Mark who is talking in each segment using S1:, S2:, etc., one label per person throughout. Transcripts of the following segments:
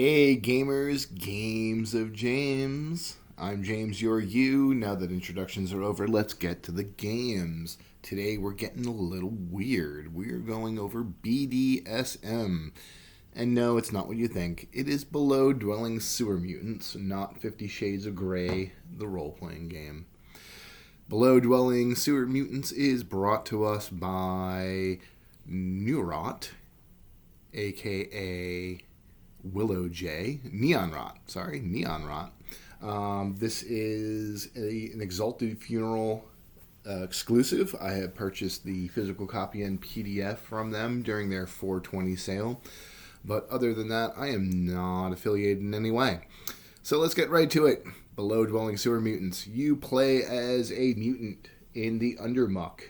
S1: Hey gamers, Games of James. I'm James, you're you. Now that introductions are over, let's get to the games. Today we're getting a little weird. We're going over BDSM. And no, it's not what you think. It is Below Dwelling Sewer Mutants, not 50 Shades of Grey, the role-playing game. Below Dwelling Sewer Mutants is brought to us by Neurot, aka Willow J, Neon Rot. This is an Exalted Funeral exclusive. I have purchased the physical copy and PDF from them during their 420 sale. But other than that, I am not affiliated in any way. So let's get right to it. Below Dwelling Sewer Mutants. You play as a mutant in the Undermuck.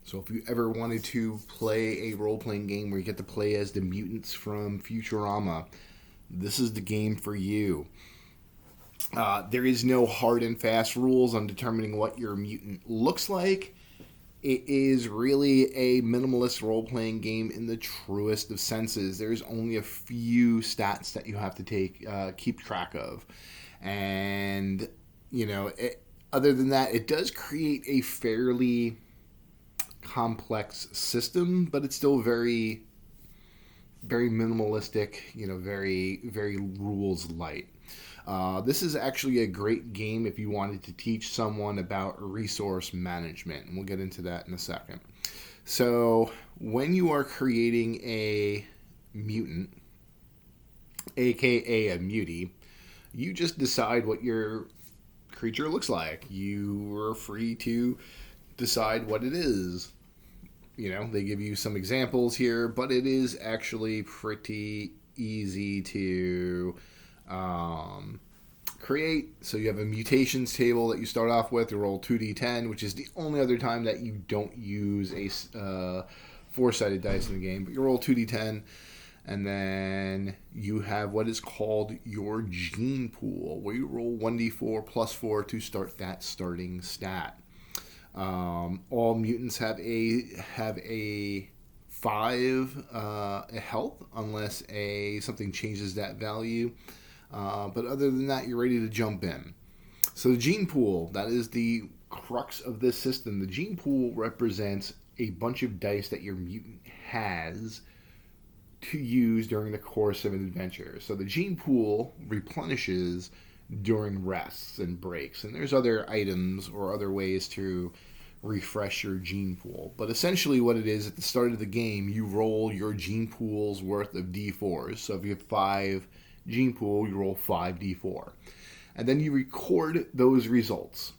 S1: So if you ever wanted to play a role-playing game where you get to play as the mutants from Futurama, this is the game for you. There is no hard and fast rules on determining what your mutant looks like. It is really a minimalist role-playing game in the truest of senses. There's only a few stats that you have to keep track of. And, other than that, it does create a fairly complex system, but it's still very, very minimalistic, very, very rules light. This is actually a great game if you wanted to teach someone about resource management, and we'll get into that in a second. So when you are creating a mutant, aka a mutie, you just decide what your creature looks like. You are free to decide what it is. They give you some examples here, but it is actually pretty easy to create. So you have a mutations table that you start off with. You roll 2d10, which is the only other time that you don't use a four-sided dice in the game. But you roll 2d10, and then you have what is called your gene pool, where you roll 1d4 plus 4 to start that starting stat. All mutants have a 5 health unless something changes that value. But other than that, you're ready to jump in. So the gene pool, that is the crux of this system. The gene pool represents a bunch of dice that your mutant has to use during the course of an adventure. So the gene pool replenishes during rests and breaks. And there's other items or other ways to refresh your gene pool. But essentially what it is, at the start of the game, you roll your gene pool's worth of d4s. So if you have 5 gene pool, you roll 5d4. And then you record those results.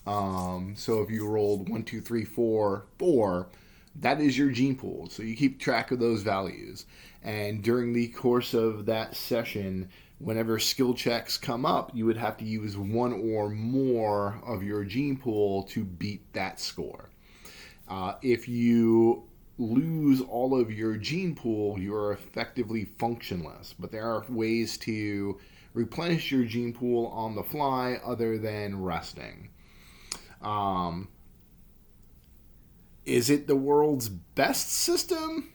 S1: So if you rolled 1, 2, 3, 4, 4, that is your gene pool. So you keep track of those values. And during the course of that session, whenever skill checks come up, you would have to use one or more of your gene pool to beat that score. If you lose all of your gene pool, you're effectively functionless. But there are ways to replenish your gene pool on the fly other than resting. Is it the world's best system?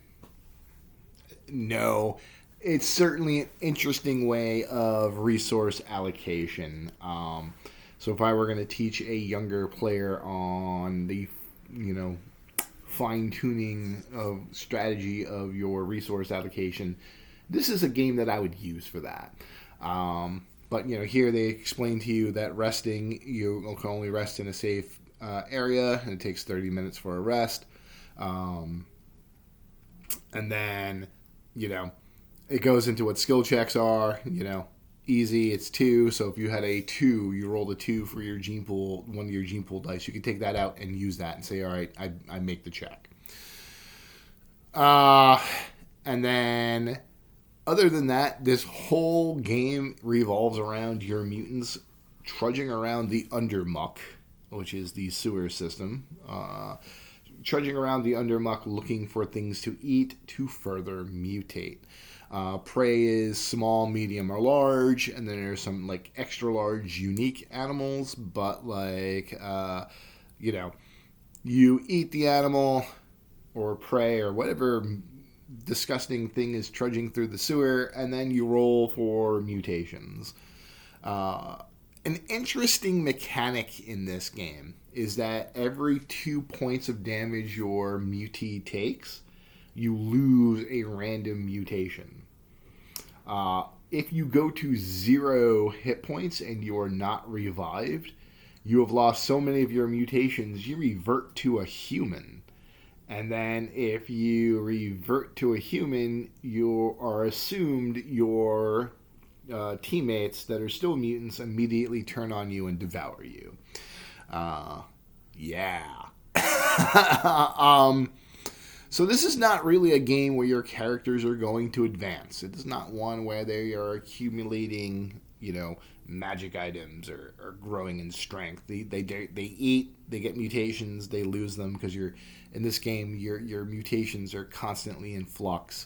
S1: No. It's certainly an interesting way of resource allocation. So if I were going to teach a younger player on the, fine-tuning of strategy of your resource allocation, this is a game that I would use for that. But, here they explain to you that resting, you can only rest in a safe area, and it takes 30 minutes for a rest. And then, it goes into what skill checks are, easy, it's 2. So if you had a 2, you rolled a 2 for your gene pool, one of your gene pool dice, you can take that out and use that and say, all right, I make the check. And then, other than that, this whole game revolves around your mutants trudging around the Undermuck, which is the sewer system, trudging around the Undermuck looking for things to eat to further mutate. Prey is small, medium, or large, and then there's some extra large, unique animals. But you eat the animal or prey or whatever disgusting thing is trudging through the sewer, and then you roll for mutations. An interesting mechanic in this game is that every 2 points of damage your mutee takes, you lose a random mutation. If you go to 0 hit points and you are not revived, you have lost so many of your mutations, you revert to a human. And then if you revert to a human, you are assumed your teammates that are still mutants immediately turn on you and devour you. Yeah. So this is not really a game where your characters are going to advance. It is not one where they are accumulating, magic items or growing in strength. They eat, they get mutations, they lose them because in this game your mutations are constantly in flux.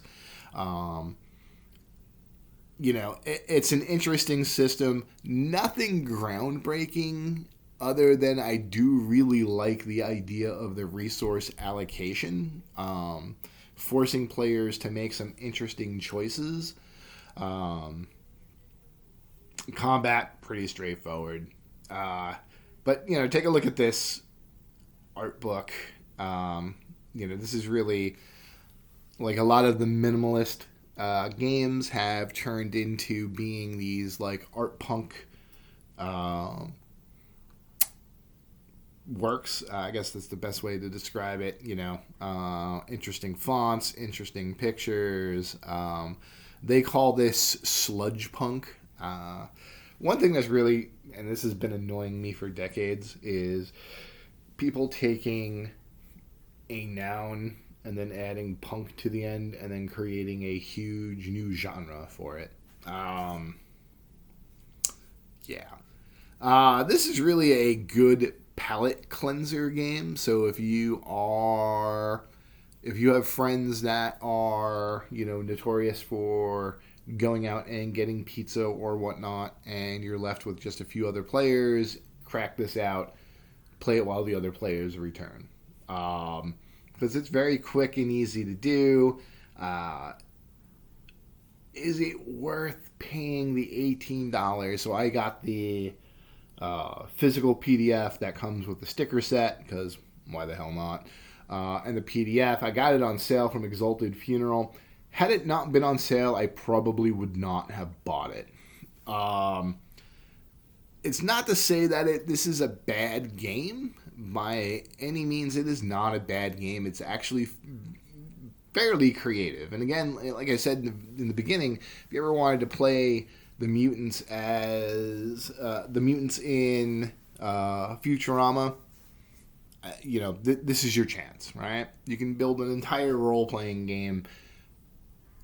S1: It's an interesting system. Nothing groundbreaking other than I do really like the idea of the resource allocation, forcing players to make some interesting choices. Combat, pretty straightforward. But, take a look at this art book. This is really like a lot of the minimalist games have turned into being these like art punk works. I guess that's the best way to describe it. Interesting fonts, interesting pictures. They call this sludge punk. One thing that's really, and this has been annoying me for decades, is people taking a noun and then adding punk to the end and then creating a huge new genre for it. This is really a good palate cleanser game. So if you have friends that are, notorious for going out and getting pizza or whatnot, and you're left with just a few other players, crack this out, play it while the other players return. Because it's very quick and easy to do. Is it worth paying the $18? So I got the physical PDF that comes with the sticker set, because why the hell not? And the PDF, I got it on sale from Exalted Funeral. Had it not been on sale, I probably would not have bought it. It's not to say that this is a bad game. By any means, it is not a bad game. It's actually fairly creative. And again, like I said in the beginning, if you ever wanted to play the mutants as the mutants in Futurama, this is your chance, right? You can build an entire role-playing game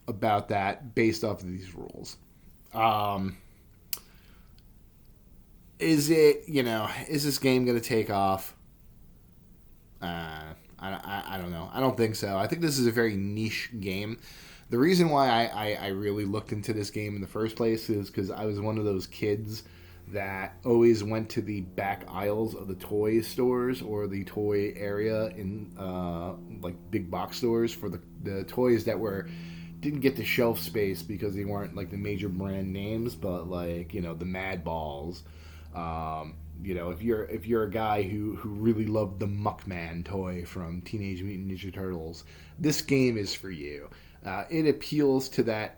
S1: about that based off of these rules. Is this game going to take off? I don't know. I don't think so. I think this is a very niche game. The reason why I really looked into this game in the first place is because I was one of those kids that always went to the back aisles of the toy stores or the toy area in like big box stores for the toys that didn't get the shelf space because they weren't like the major brand names, but like the Mad Balls. If you're a guy who really loved the Muckman toy from Teenage Mutant Ninja Turtles, this game is for you. It appeals to that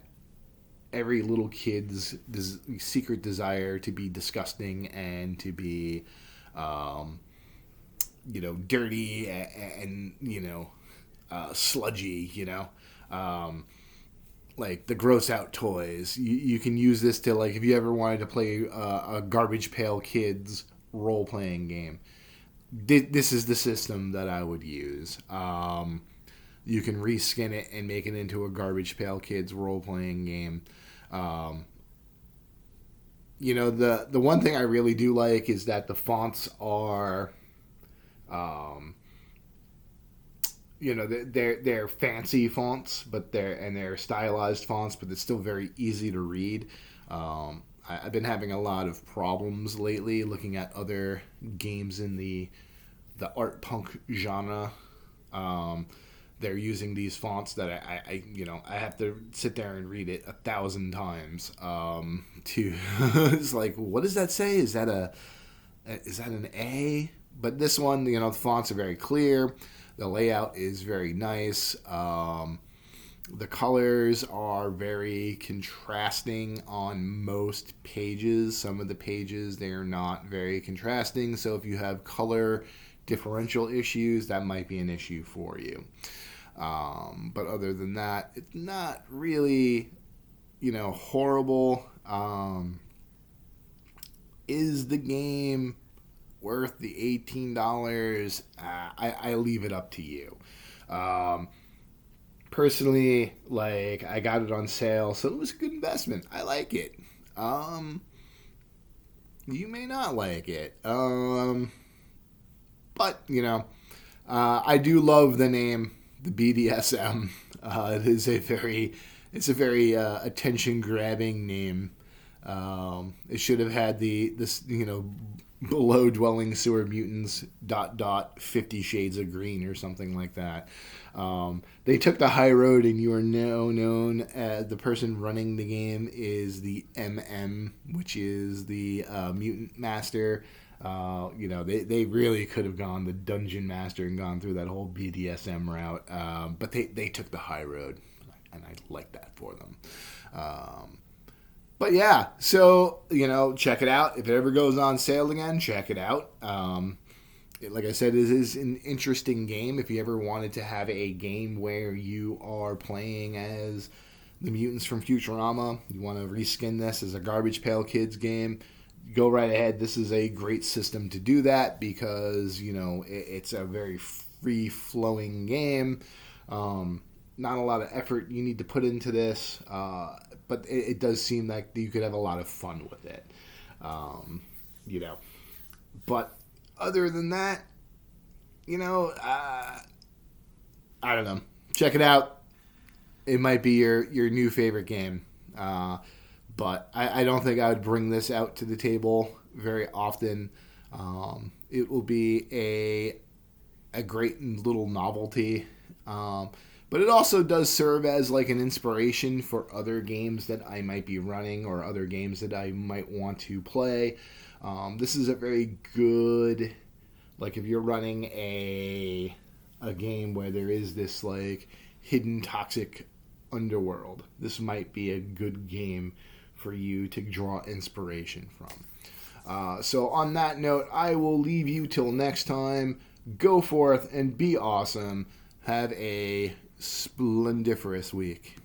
S1: every little kid's secret desire to be disgusting and to be, dirty and sludgy. Like the gross out toys. You can use this to, like, if you ever wanted to play a Garbage Pail Kids role playing game, this is the system that I would use. You can reskin it and make it into a Garbage Pail Kids role playing game. The one thing I really do like is that the fonts are, they're fancy fonts, but they're stylized fonts, but it's still very easy to read. I've been having a lot of problems lately looking at other games in the art punk genre, they're using these fonts that I have to sit there and read it 1,000 times to it's like, what does that say? Is that an A? But this one, the fonts are very clear. The layout is very nice. The colors are very contrasting on most pages. Some of the pages, they're not very contrasting. So if you have color differential issues, that might be an issue for you. But other than that, it's not really, horrible. Is the game worth the $18? I leave it up to you. Personally, I got it on sale, so it was a good investment. I like it. You may not like it. But, I do love the name, the BDSM. It's a very attention-grabbing name. It should have had this below dwelling sewer mutants ... 50 shades of green or something like that. They took the high road, and you are now known as the person running the game is the MM, which is the mutant master. They really could have gone the dungeon master and gone through that whole BDSM route, but they took the high road, and I like that for them. But yeah, so, check it out. If it ever goes on sale again, check it out. Like I said, it is an interesting game. If you ever wanted to have a game where you are playing as the mutants from Futurama, you want to reskin this as a Garbage Pail Kids game, go right ahead. This is a great system to do that because, it's a very free-flowing game. Not a lot of effort you need to put into this, but it does seem like you could have a lot of fun with it. But other than that, I don't know. Check it out. It might be your new favorite game. But I don't think I would bring this out to the table very often. It will be a great little novelty. But it also does serve as an inspiration for other games that I might be running or other games that I might want to play. This is a very good, if you're running a game where there is this hidden toxic underworld, this might be a good game for you to draw inspiration from. So on that note, I will leave you till next time. Go forth and be awesome. Have a splendiferous week.